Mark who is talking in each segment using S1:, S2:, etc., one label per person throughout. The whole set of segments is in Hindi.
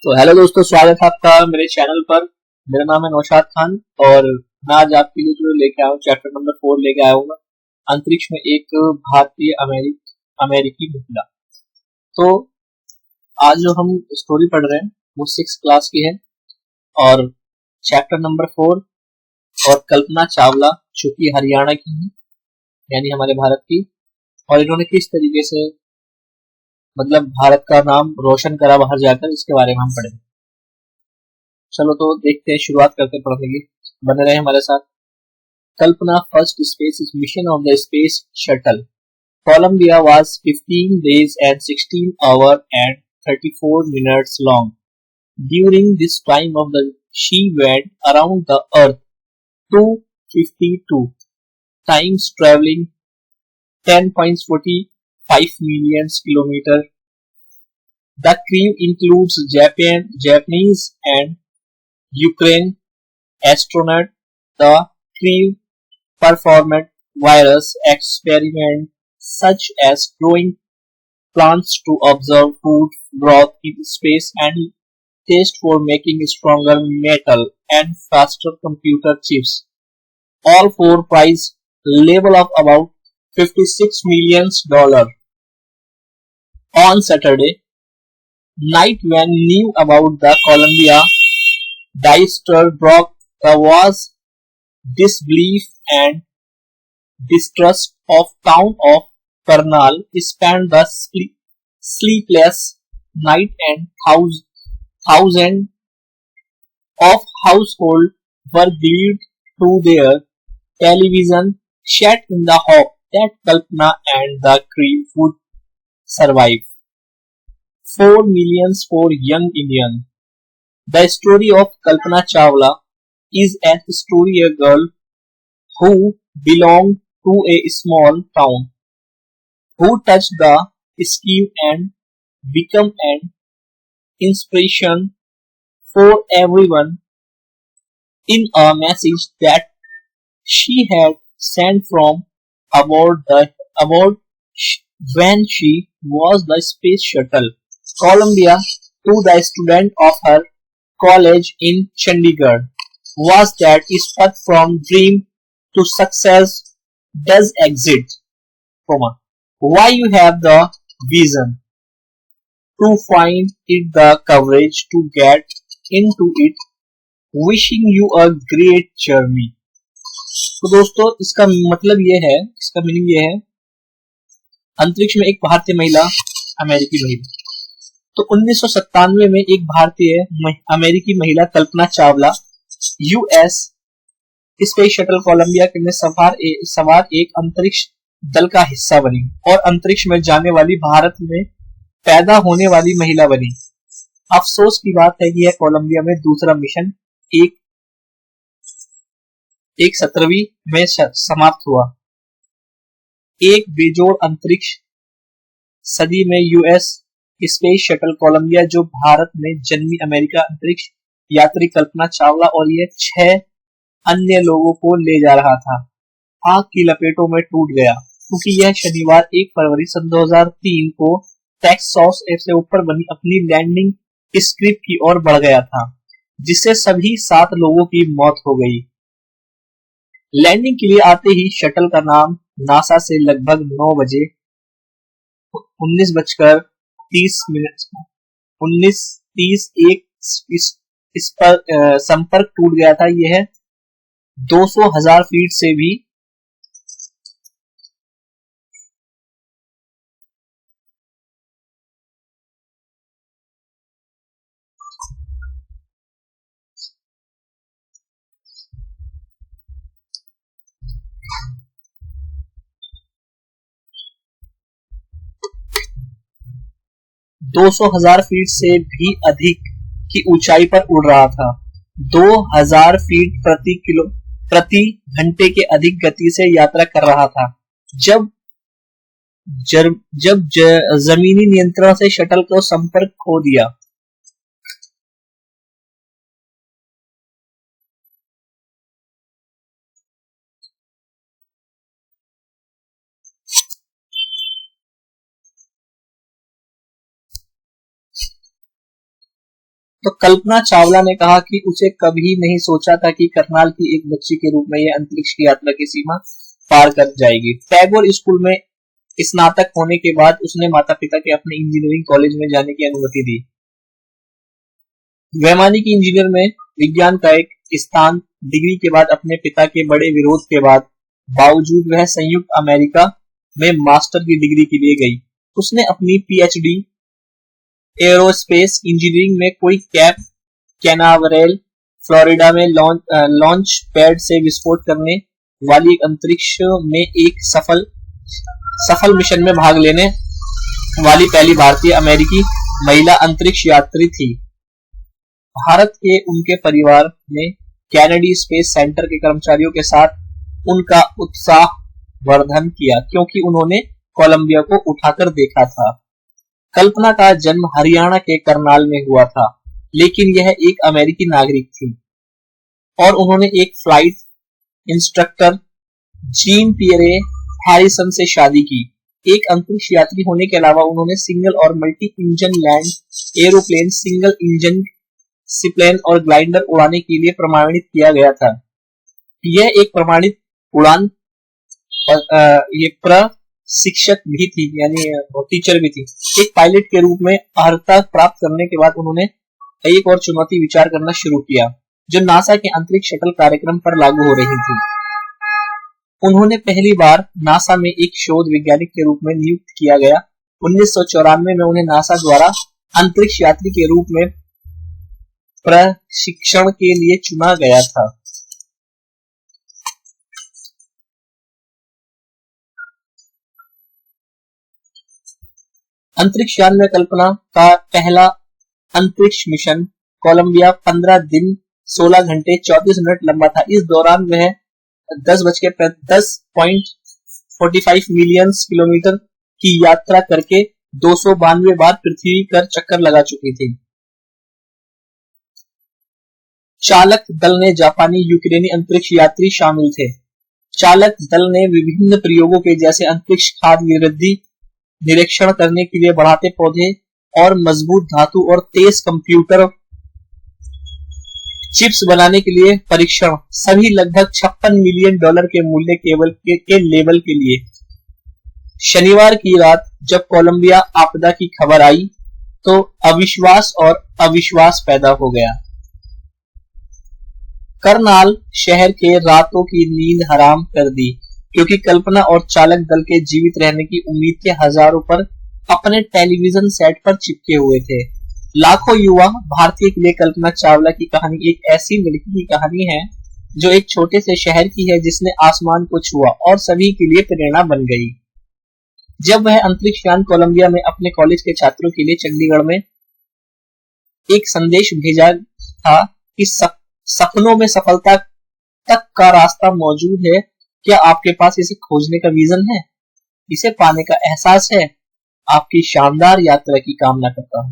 S1: तो हेलो दोस्तों, स्वागत है आपका मेरे चैनल पर। मेरा नाम है नौशाद खान और मैं आज आपके लिए जो लेके आया हूँ चैप्टर नंबर 4 लेके आया हूँ मैं, अंतरिक्ष में एक भारतीय अमेरिकी महिला। तो आज जो हम स्टोरी पढ़ रहे हैं वो 6 क्लास की है और चैप्टर नंबर 4 और कल्पना चावला जो कि हरियाणा की है, यानी हमारे भारत की। और इन्होंने किस तरीके से मतलब भारत का नाम रोशन करा बाहर जाकर, इसके बारे में हम पढ़ेंगे। चलो तो देखते हैं, शुरुआत करते हैं पढ़ने की। बने रहे हमारे साथ। Kalpana first space mission of the space shuttle Columbia was 15 days and 16 hours and 34 minutes long. During this time of the she went around the earth 252 times, traveling 10.45 million kilometers. The crew includes Japanese and Ukraine astronaut. The crew performed various experiments such as growing plants to observe food growth in space and test for making stronger metal and faster computer chips, all for price level of about $56 million. On Saturday night, when news about the Columbia disaster broke, there was disbelief and distrust of town of Karnal spent the sleepless night, and thousands of households were glued to their television set in the hope that Kalpana and the crew would survive. 4 million for young Indian. The story of Kalpana Chawla is a story of a girl who belonged to a small town, who touched the scale and become an inspiration for everyone in a message that she had sent from aboard when she was the space shuttle Columbia to the student of her college in Chandigarh was that path from dream to success does exist, why you have the vision to find it, the courage to get into it, wishing you a great journey। तो दोस्तों इसका मतलब ये है, इसका मीनिंग ये है, अंतरिक्ष में एक भारतीय महिला, अमेरिकी महिला। तो 1997 में एक भारतीय अमेरिकी महिला Kalpana Chawla US space shuttle Columbia में सवार एक अंतरिक्ष दल का हिस्सा बनी और अंतरिक्ष में जाने वाली भारत में पैदा होने वाली महिला बनी। अफसोस की बात है कि यह कोलंबिया में दूसरा मिशन एक 17वीं में समाप्त हुआ। एक बेजोड़ अंतरिक्ष सदी में यूएस स्पेस शटल कोलंबिया जो भारत में जन्मी अमेरिका अंतरिक्ष यात्री कल्पना चावला और ये 6 अन्य लोगों को ले जा रहा था, आग की लपेटों में टूट गया, क्योंकि यह शनिवार 1 फरवरी सन 2003 को टेक्सास से ऊपर बनी अपनी लैंडिंग स्क्रिप्ट की ओर बढ़ गया था, जिससे सभी 7 लोगों की मौत हो गई। लैंडिंग के लिए आते ही शटल का नाम नासा से लगभग 9 बजे 19:30 इस पर संपर्क टूट गया था। यह 200,000 फीट से भी 200,000 फीट से भी अधिक की ऊंचाई पर उड़ रहा था। 2,000 फीट प्रति घंटे के अधिक गति से यात्रा कर रहा था जब जमीनी नियंत्रण से शटल को संपर्क खो दिया। तो कल्पना चावला ने कहा कि उसे कभी नहीं सोचा था कि करनाल की एक बच्ची के रूप में यह अंतरिक्ष की यात्रा की सीमा पार कर जाएगी। टैगोर स्कूल में स्नातक होने के बाद उसने माता पिता के अपने इंजीनियरिंग कॉलेज में जाने की अनुमति दी। वैमानिक इंजीनियर में विज्ञान का एक स्थान डिग्री के बाद अपने पिता के बड़े विरोध के बावजूद वह संयुक्त अमेरिका में मास्टर की डिग्री के लिए गई। उसने अपनी पीएचडी एरोस्पेस इंजीनियरिंग में कोई कैनावरेल फ्लोरिडा में लॉन्च पैड से विस्फोट करने वाली अंतरिक्ष में एक सफल मिशन में भाग लेने वाली पहली भारतीय अमेरिकी महिला अंतरिक्ष यात्री थी। भारत के उनके परिवार ने कैनेडी स्पेस सेंटर के कर्मचारियों के साथ उनका उत्साह वर्धन किया क्योंकि उन्होंने कोलंबिया को उठाकर देखा था। कल्पना का जन्म हरियाणा के करनाल में हुआ था, लेकिन यह एक अमेरिकी नागरिक थी और उन्होंने एक flight instructor Jean Pierre Harrison से शादी की। एक अंतरिक्ष यात्री होने के अलावा उन्होंने सिंगल और multi engine land aeroplane, single engine seaplane और ग्लाइडर उड़ाने के लिए प्रमाणित किया गया था। यह एक प्रमाणित उड़ान ये प्रशिक्षक भी थी, यानी टीचर भी थी। एक पायलट के रूप में अर्हता प्राप्त करने के बाद उन्होंने एक और चुनौती विचार करना शुरू किया जो नासा के अंतरिक्ष शटल कार्यक्रम पर लागू हो रही थी। उन्होंने पहली बार नासा में एक शोध वैज्ञानिक के रूप में नियुक्त किया गया। 1994 में उन्हें नासा द्वारा अंतरिक्ष यात्री के रूप में प्रशिक्षण के लिए चुना गया था। अंतरिक्ष यान में कल्पना का पहला अंतरिक्ष मिशन कोलंबिया 15 दिन 16 घंटे 34 मिनट लंबा था। इस दौरान वह 10.45 मिलियन किलोमीटर की यात्रा करके 292 बार पृथ्वी पर चक्कर लगा चुकी थी। चालक दल में जापानी, यूक्रेनी अंतरिक्ष यात्री शामिल थे। चालक दल ने विभिन्न प्रयोगों के जैसे अंतरिक्ष खाद्य वृद्धि निरीक्षण करने के लिए बढ़ाते पौधे और मजबूत धातु और तेज कंप्यूटर चिप्स बनाने के लिए परीक्षण, सभी लगभग $56 मिलियन के मूल्य के लेवल के लिए। शनिवार की रात जब कोलंबिया आपदा की खबर आई तो अविश्वास पैदा हो गया। करनाल शहर के रातों की नींद हराम कर दी क्योंकि कल्पना और चालक दल के जीवित रहने की उम्मीद के हजारों पर अपने टेलीविजन सेट पर चिपके हुए थे। लाखों युवा भारतीय के लिए कल्पना चावला की कहानी एक ऐसी लड़की की कहानी है जो एक छोटे से शहर की है जिसने आसमान को छुआ और सभी के लिए प्रेरणा बन गई। जब वह अंतरिक्ष यान कोलंबिया में अपने कॉलेज के छात्रों के लिए चंडीगढ़ में एक संदेश भेजा था कि सपनों में सफलता तक का रास्ता मौजूद है, क्या आपके पास इसे खोजने का विजन है, इसे पाने का एहसास है? आपकी शानदार यात्रा की कामना करता हूं।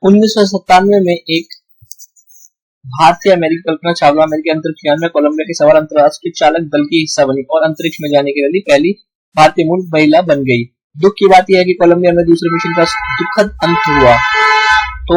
S1: उन्नीस सौ 97 में एक भारतीय अमेरिकी कल्पना चावला अमेरिकी अंतरिक्ष यान में कोलंबिया के सवार अंतरराष्ट्रीय चालक दल की हिस्सा बनी और अंतरिक्ष में जाने के लिए पहली भारतीय मूल महिला बन गई। दुख की बात यह है कि कोलंबिया में दूसरे मिशन का दुखद अंत हुआ। तो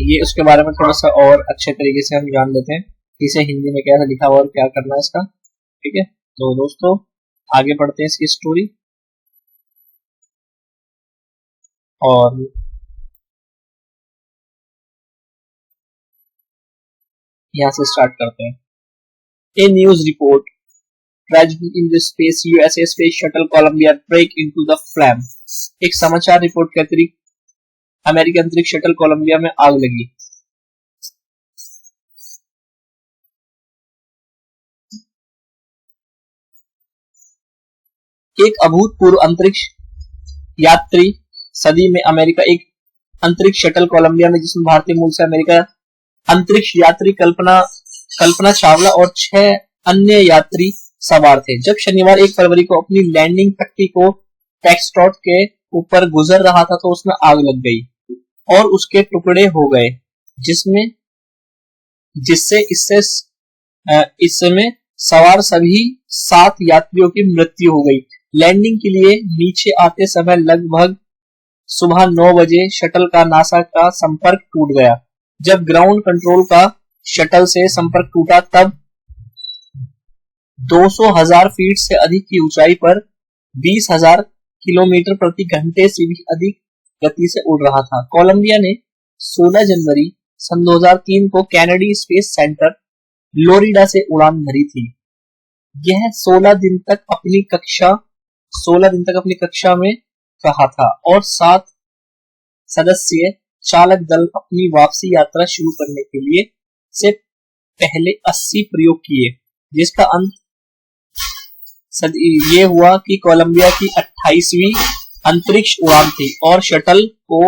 S1: ये उसके बारे में थोड़ा सा और अच्छे तरीके से हम जान लेते हैं, इसे हिंदी में कैसा लिखा हुआ और क्या करना है इसका। ठीक है, तो दोस्तों आगे बढ़ते हैं इसकी स्टोरी और यहाँ से स्टार्ट करते हैं। A news report: Tragedy in the space USA space shuttle Columbia break into the flame। एक समाचार रिपोर्ट के अतिरिक्त अमेरिकी अंतरिक्ष शटल कोलंबिया में आग लगी। एक अभूतपूर्व अंतरिक्ष यात्री सदी में अमेरिका एक अंतरिक्ष शटल कोलंबिया में, जिसमें भारतीय मूल से अमेरिका अंतरिक्ष यात्री कल्पना चावला और 6 अन्य यात्री सवार थे। जब शनिवार 1 फरवरी को अपनी लैंडिंग पट्टी को टेक्सटॉट के ऊपर गुजर रहा था तो उसमें आग लग गई और उसके टुकड़े हो गए, जिसमें जिससे इससे इसमें सवार सभी 7 यात्रियों की मृत्यु हो गई। लैंडिंग के लिए नीचे आते समय लगभग सुबह 9 बजे शटल का नासा का संपर्क टूट गया। जब ग्राउंड कंट्रोल का शटल से संपर्क टूटा तब 200,000 फीट से अधिक की ऊंचाई पर 20,000 किलोमीटर प्रति घंटे से भी अधिक गति से उड़ रहा था। कोलंबिया ने 16 जनवरी सन 2003 को कैनेडी स्पेस सेंटर फ्लोरिडा से उड़ान भरी थी। यह 16 दिन तक अपनी कक्षा में रहा था और 7 सदस्यीय चालक दल अपनी वापसी यात्रा शुरू करने के लिए से पहले 80 प्रयोग किए, जिसका अंत ये हुआ कि कोलंबिया की 28वीं अंतरिक्ष उड़ान थी और शटल को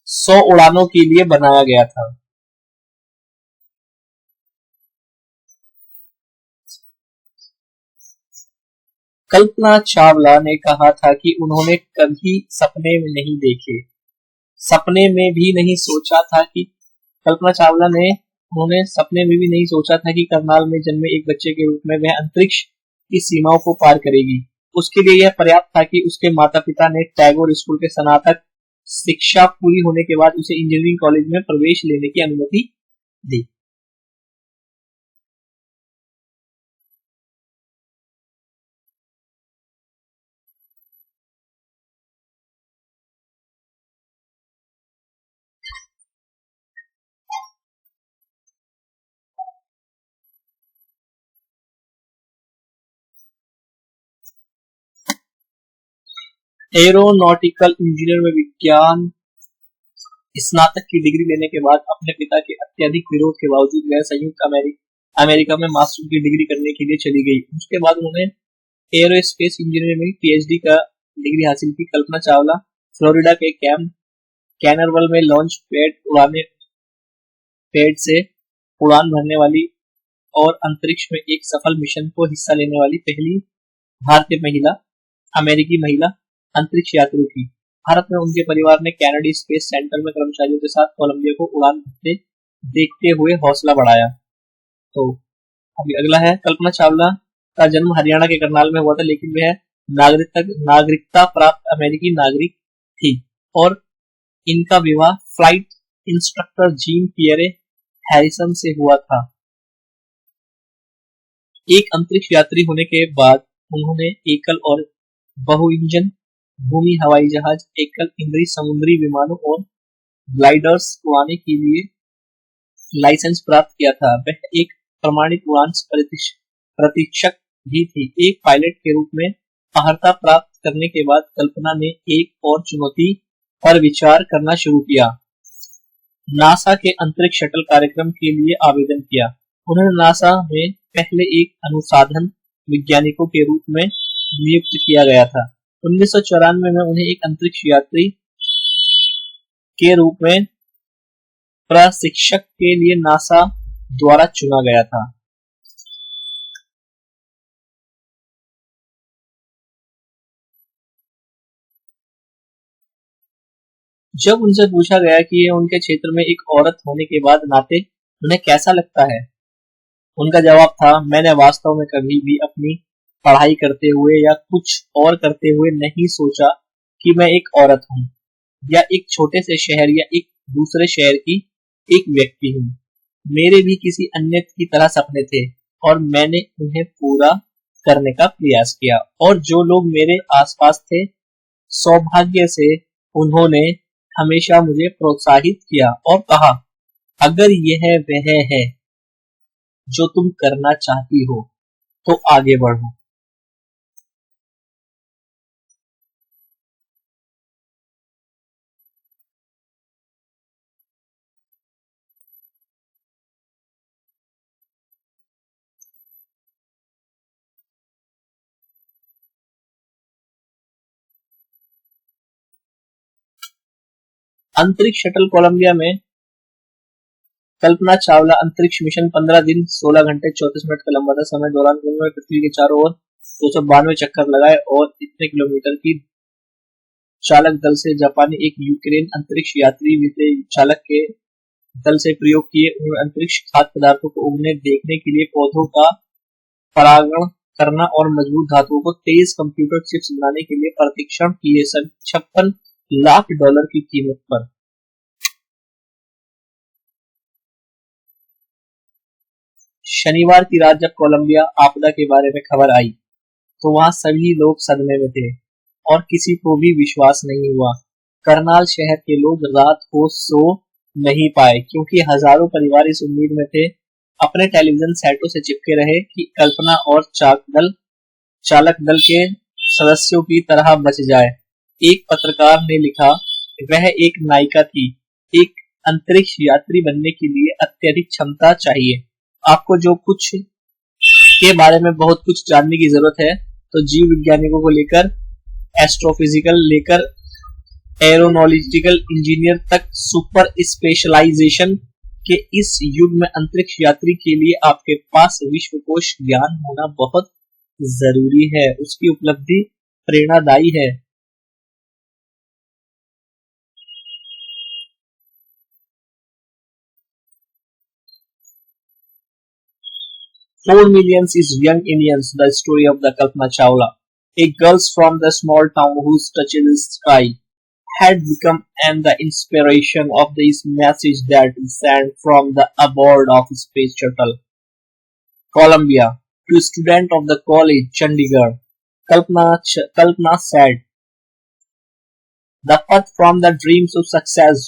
S1: 100 उड़ानों के लिए बनाया गया था। कल्पना चावला ने कहा था कि उन्होंने कभी सपने में भी नहीं सोचा था कि उन्होंने सपने में भी नहीं सोचा था कि करनाल में जन्मे एक बच्चे के रूप में वह अंतरिक्ष की सीमाओं को पार करेगी। उसके लिए यह पर्याप्त था कि उसके माता-पिता ने टैगोर स्कूल के स्नातक शिक्षा पूरी होने के बाद उसे इंजीनियरिंग कॉलेज में प्रवेश लेने की अनुमति दी। एरोनॉटिकल इंजीनियर में विज्ञान स्नातक की डिग्री लेने के बाद अपने पिता के अत्यधिक विरोध के बावजूद वह संयुक्त अमेरिका में मास्टर की डिग्री करने के लिए चली गई। उसके बाद उन्होंने एरोस्पेस इंजीनियरिंग में पीएचडी का डिग्री हासिल की। कल्पना चावला फ्लोरिडा के कैनरवल में लॉन्च पैड से उड़ान भरने वाली और अंतरिक्ष में एक सफल मिशन को हिस्सा लेने वाली पहली भारतीय अमेरिकी महिला अंतरिक्ष यात्री थी। भारत में उनके परिवार ने कैनेडी स्पेस सेंटर में कर्मचारियों के साथ कोलंबिया को उड़ान भरते देखते हुए हौसला बढ़ाया। तो अभी अगला है, कल्पना चावला का जन्म हरियाणा के करनाल में हुआ था, लेकिन वह नागरिकता प्राप्त अमेरिकी नागरिक थी और इनका विवाह flight instructor Jean Pierre Harrison से हुआ था। एक अंतरिक्ष यात्री होने के बाद उन्होंने एकल और बहु इंजन भूमि हवाई जहाज, एकल इंद्रिय समुद्री विमानों और ग्लाइडर्स उड़ाने के लिए लाइसेंस प्राप्त किया था। वह एक प्रमाणित उड़ान प्रशिक्षक भी थी। एक पायलट के रूप में अर्हता प्राप्त करने के बाद कल्पना ने एक और चुनौती पर विचार करना शुरू किया, नासा के अंतरिक्ष शटल कार्यक्रम के लिए आवेदन किया। उन्हें नासा में पहले एक अनुसंधान वैज्ञानिकों के रूप में नियुक्त किया गया था। 1994 में उन्हें एक अंतरिक्ष यात्री के रूप में प्रशिक्षक के लिए नासा द्वारा चुना गया था। जब उनसे पूछा गया कि ये उनके क्षेत्र में एक औरत होने के बाद नाते उन्हें कैसा लगता है, उनका जवाब था, मैंने वास्तव में कभी भी अपनी पढ़ाई करते हुए या कुछ और करते हुए नहीं सोचा कि मैं एक औरत हूँ या एक छोटे से शहर या एक दूसरे शहर की एक व्यक्ति हूँ। मेरे भी किसी अन्य की तरह सपने थे और मैंने उन्हें पूरा करने का प्रयास किया, और जो लोग मेरे आसपास थे, सौभाग्य से उन्होंने हमेशा मुझे प्रोत्साहित किया और कहा, अगर यह वह है जो तुम करना चाहती हो तो आगे बढ़ो। अंतरिक्ष शटल कोलंबिया में कल्पना चावला अंतरिक्ष मिशन 15 दिन 16 घंटे 34 मिनट का लंबा था। समय दौरान उन्होंने पृथ्वी के चारों ओर 292 चक्कर लगाए और इतने किलोमीटर की चालक दल से जापानी एक यूक्रेन अंतरिक्ष यात्री चालक के दल से प्रयोग किए। उन्होंने अंतरिक्ष खाद्य पदार्थों को उगने देखने के लिए पौधों का परागण करना और मजबूत धातुओं को तेज कंप्यूटर चिप्स बनाने के लिए परीक्षण किए। 56 लाख डॉलर की कीमत पर। शनिवार की रात जब कोलंबिया आपदा के बारे में खबर आई तो वहां सभी लोग सदमे में थे और किसी को भी विश्वास नहीं हुआ। करनाल शहर के लोग रात को सो नहीं पाए क्योंकि हजारों परिवार इस उम्मीद में थे, अपने टेलीविजन सेटों से चिपके रहे कि कल्पना और चालक दल के सदस्यों की तरह बच जाए। एक पत्रकार ने लिखा, वह एक नायिका थी, एक अंतरिक्ष यात्री बनने के लिए अत्यधिक क्षमता चाहिए। आपको जो कुछ के बारे में बहुत कुछ जानने की जरूरत है तो जीव वैज्ञानिकों को लेकर एस्ट्रोफिजिकल लेकर एरोनॉटिकल इंजीनियर तक सुपर स्पेशलाइजेशन के इस युग में अंतरिक्ष यात्री के लिए आपके पास विश्वकोश ज्ञान होना बहुत जरूरी है। उसकी उपलब्धि प्रेरणादायी है। Four millions is young Indians. The story of the Kalpana Chawla, a girl from the small town whose touches the sky, had become and the inspiration of this message that sent from the aboard of space shuttle Columbia to student of the college Chandigarh. Kalpana said, "The path from the dreams of success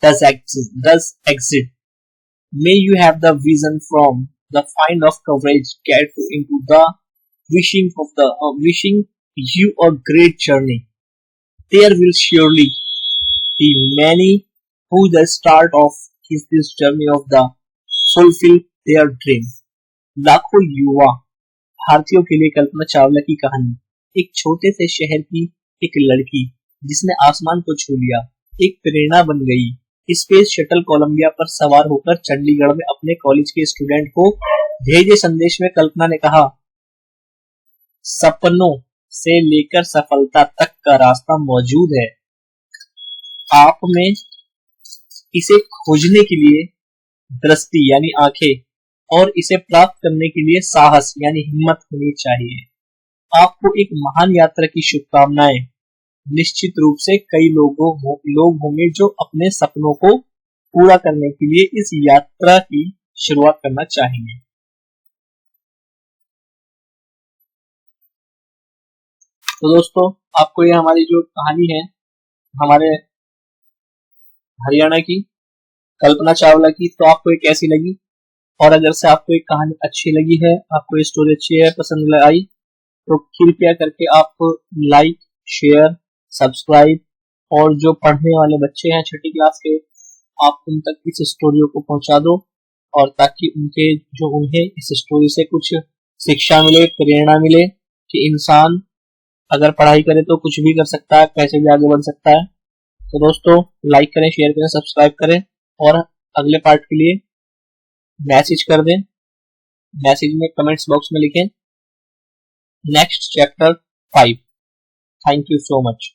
S1: does exist. May you have the vision from the find of courage get into the wishing you a great journey. There will surely be many who the start of this journey of the fulfill their dream." लाखों युवा भारतीयों के लिए कल्पना चावला की कहानी, एक छोटे से शहर की एक लड़की जिसने आसमान को छू लिया, एक प्रेरणा बन गई। स्पेस शटल कोलंबिया पर सवार होकर चंडीगढ़ में अपने कॉलेज के स्टूडेंट को भेजे संदेश में कल्पना ने कहा, सपनों से लेकर सफलता तक का रास्ता मौजूद है। आप में इसे खोजने के लिए दृष्टि यानी आंखें और इसे प्राप्त करने के लिए साहस यानी हिम्मत होनी चाहिए। आपको एक महान यात्रा की शुभकामनाएं। निश्चित रूप से कई लोग होंगे जो अपने सपनों को पूरा करने के लिए इस यात्रा की शुरुआत करना चाहेंगे। तो दोस्तों, आपको ये हमारी जो कहानी है हमारे हरियाणा की कल्पना चावला की, तो आपको ये कैसी लगी? और अगर से आपको एक कहानी अच्छी लगी है, आपको ये स्टोरी अच्छी है, पसंद आई, तो कृपया करके आप लाइक, शेयर, सब्सक्राइब और जो पढ़ने वाले बच्चे हैं छठी क्लास के, आप उन तक इस स्टोरी को पहुंचा दो और ताकि उन्हें इस स्टोरी से कुछ शिक्षा मिले, प्रेरणा मिले कि इंसान अगर पढ़ाई करे तो कुछ भी कर सकता है, कैसे भी आगे बढ़ सकता है। तो दोस्तों, लाइक करें, शेयर करें, सब्सक्राइब करें और अगले पार्ट के लिए मैसेज कर दें। मैसेज में कमेंट्स बॉक्स में लिखें next chapter 5। Thank you so much.